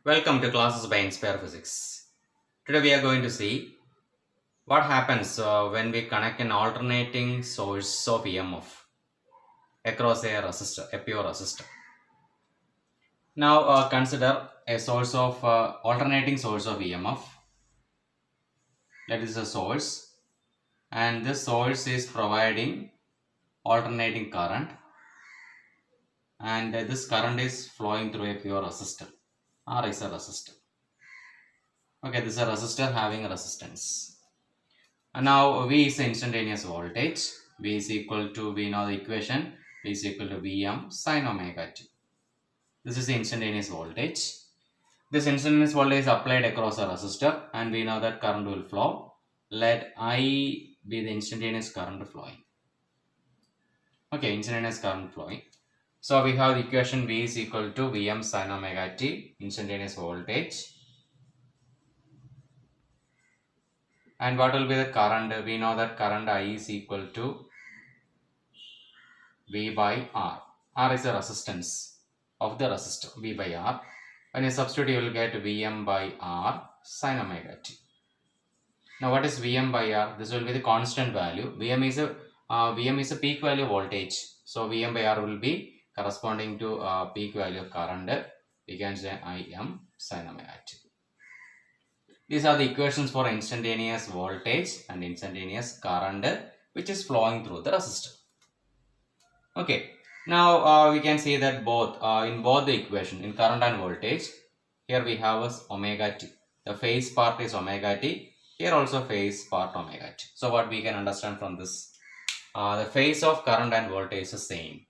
Welcome to classes by Inspire Physics. Today we are going to see what happens when we connect an alternating source of EMF across a resistor, a pure resistor. Now consider a source of alternating source of EMF. That is a source, and this source is providing alternating current, and this current is flowing through a pure resistor. R is a resistor. Okay, this is a resistor having a resistance. And now V is the instantaneous voltage. V is equal to, we know the equation, V is equal to Vm sine omega t. This is the instantaneous voltage. This instantaneous voltage is applied across a resistor and we know that current will flow. Let I be the instantaneous current flowing. Okay, instantaneous current flowing. So we have the equation V is equal to Vm sine omega t, instantaneous voltage. And what will be the current? We know that current I is equal to V by R. R is the resistance of the resistor, V by R. When you substitute, you will get Vm by R sine omega t. Now, what is Vm by R? This will be the constant value. Vm is a peak value voltage. So, Vm by R will be corresponding to peak value of current. We can say Im sine omega t. These are the equations for instantaneous voltage and instantaneous current which is flowing through the resistor. Okay, now we can see that in both the equation, in current and voltage, here we have as omega t. The phase part is omega t. Here also phase part omega t. So what we can understand from this, the phase of current and voltage is the same.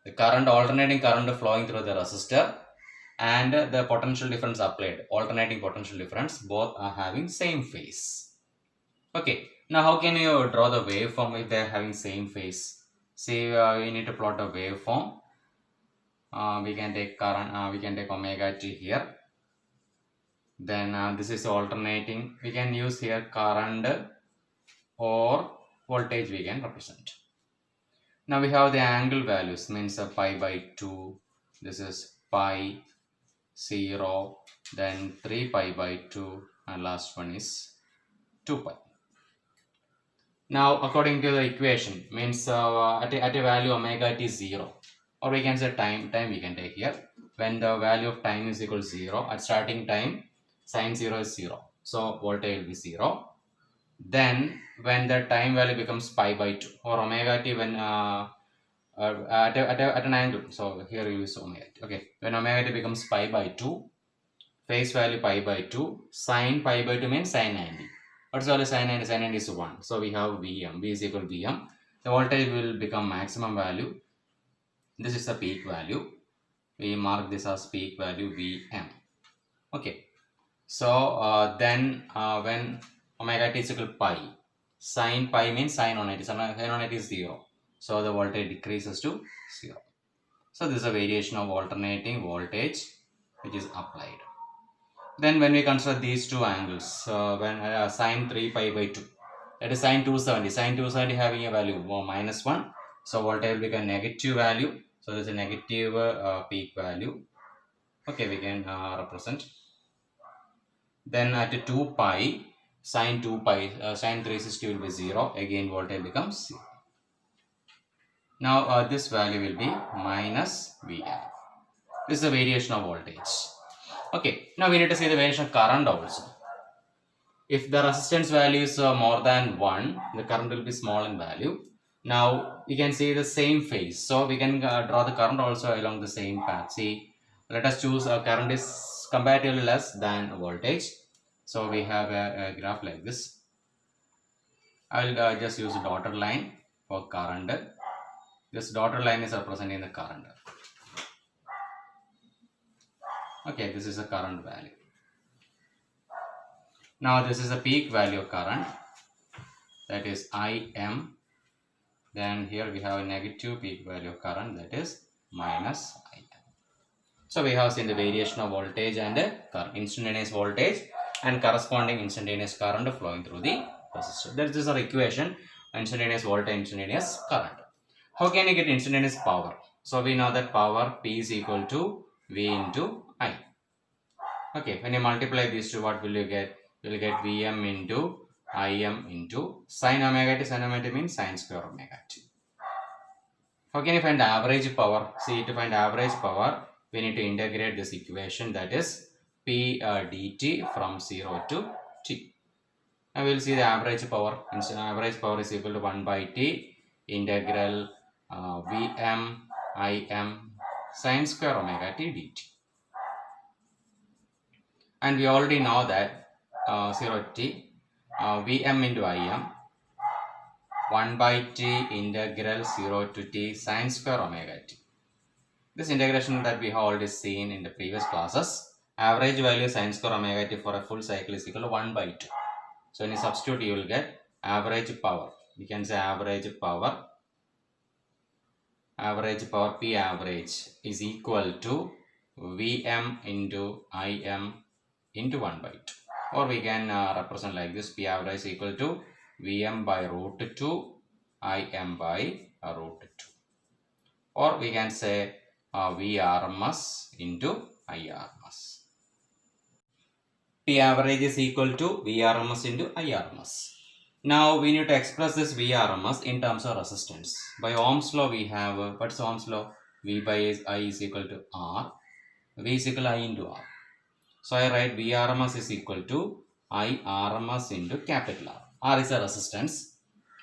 The current, alternating current flowing through the resistor and the potential difference applied, alternating potential difference, both are having same phase. Okay, now how can you draw the waveform if they are having same phase? See, we need to plot a waveform. We can take current, we can take omega t here. Then this is alternating. We can use here current or voltage we can represent. Now we have the angle values, means pi by 2. This is pi 0, then 3 pi by 2, and last one is 2 pi. Now according to the equation, means at a value omega t 0, or we can say time we can take here. When the value of time is equal to 0, at starting time sine 0 is 0, so voltage will be 0. Then when the time value becomes pi by 2, or omega t when at an angle, so here we use omega t. Okay, when omega t becomes pi by 2, phase value pi by 2, sine pi by 2 means sine 90. What's all sine 90? Sine 90 is 1. So we have Vm. V is equal to Vm. The voltage will become maximum value. This is the peak value. We mark this as peak value Vm. Okay. So then when omega t is equal to pi, sine pi means sine 180. Sine 180 is 0. So the voltage decreases to 0. So this is a variation of alternating voltage which is applied. Then when we consider these two angles, when sine 3 pi by 2, that is sine 270. Sine 270 having a value minus 1. So voltage will become negative value. So this is a negative peak value. Okay, we can represent. Then at 2 pi, sine 2 pi, sine 360 will be 0. Again voltage becomes 0. Now this value will be minus Vm. This is a variation of voltage. Okay, now we need to see the variation of current also. If the resistance value is more than 1, the current will be small in value. Now we can see the same phase. So we can draw the current also along the same path. See, let us choose current is comparatively less than voltage. So we have a graph like this. I will just use a dotted line for current. This dotted line is representing the current. Okay, this is a current value. Now this is a peak value of current, that is Im. Then here we have a negative peak value of current, that is minus Im. So we have seen the variation of voltage and instantaneous voltage and corresponding instantaneous current flowing through the resistor. That is our equation, instantaneous voltage, instantaneous current. How can you get instantaneous power? So we know that power P is equal to V into I. Okay, when you multiply these two, what will you get? You will get Vm into Im into sine omega t. Sine omega t means sine square omega t. How can you find the average power? See, to find average power, we need to integrate this equation, that is P dt from 0 to t. Now we will see the average power. Average power is equal to 1 by t integral Vm Im sine square omega t dt. And we already know that 0 to t Vm into Im 1 by t integral 0 to t sine square omega t. This integration that we have already seen in the previous classes. Average value sine square omega t for a full cycle is equal to 1 by 2. So when you substitute, you will get average power. We can say average power P average is equal to Vm into Im into 1 by 2. Or we can represent like this: P average is equal to Vm by root 2 Im by root 2. Or we can say Vrms into Irms. P average is equal to Vrms into Irms. Now we need to express this Vrms in terms of resistance. By Ohm's law we have, what's Ohm's law? V by I is equal to R. V is equal to I into R. So I write Vrms is equal to Irms into capital R. R is a resistance.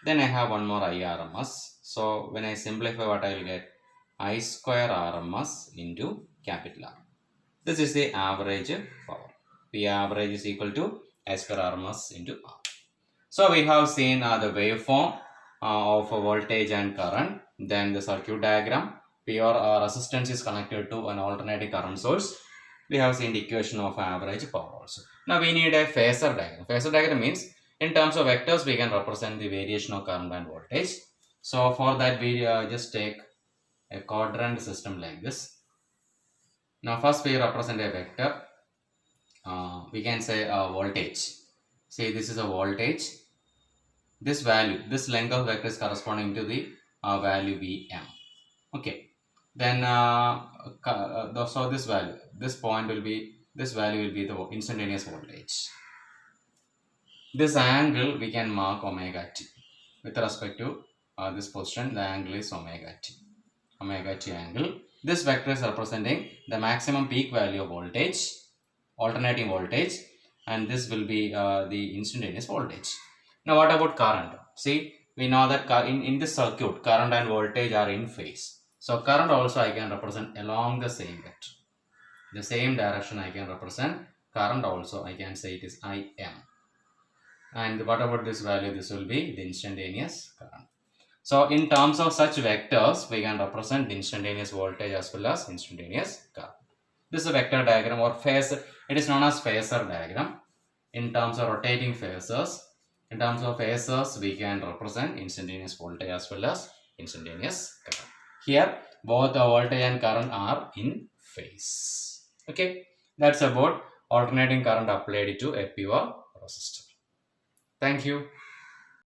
Then I have one more Irms. So when I simplify, what I will get? I square Rms into capital R. This is the average power. P average is equal to I square Rms into R. So we have seen the waveform of voltage and current. Then the circuit diagram. Pure resistance is connected to an alternating current source. We have seen the equation of average power also. Now we need a phasor diagram. Phasor diagram means in terms of vectors we can represent the variation of current and voltage. So for that we just take a quadrant system like this. Now first we represent a vector. We can say a voltage. Say this is a voltage. This value, this length of vector is corresponding to the value Vm. Okay. Then so this value, this point will be, this value will be the instantaneous voltage. This angle we can mark omega t. With respect to this position, the angle is omega t angle. This vector is representing the maximum peak value of voltage, alternating voltage, and this will be the instantaneous voltage. Now what about current? See, we know that in this circuit, current and voltage are in phase. So current also I can represent along the same vector. The same direction I can represent current also. I can say it is Im. And what about this value? This will be the instantaneous current. So in terms of such vectors, we can represent the instantaneous voltage as well as instantaneous current. This is a vector diagram or phasor. It is known as phasor diagram. In terms of rotating phasors, in terms of phasors, we can represent instantaneous voltage as well as instantaneous current. Here, both the voltage and current are in phase. Okay, that's about alternating current applied to a pure resistor. Thank you.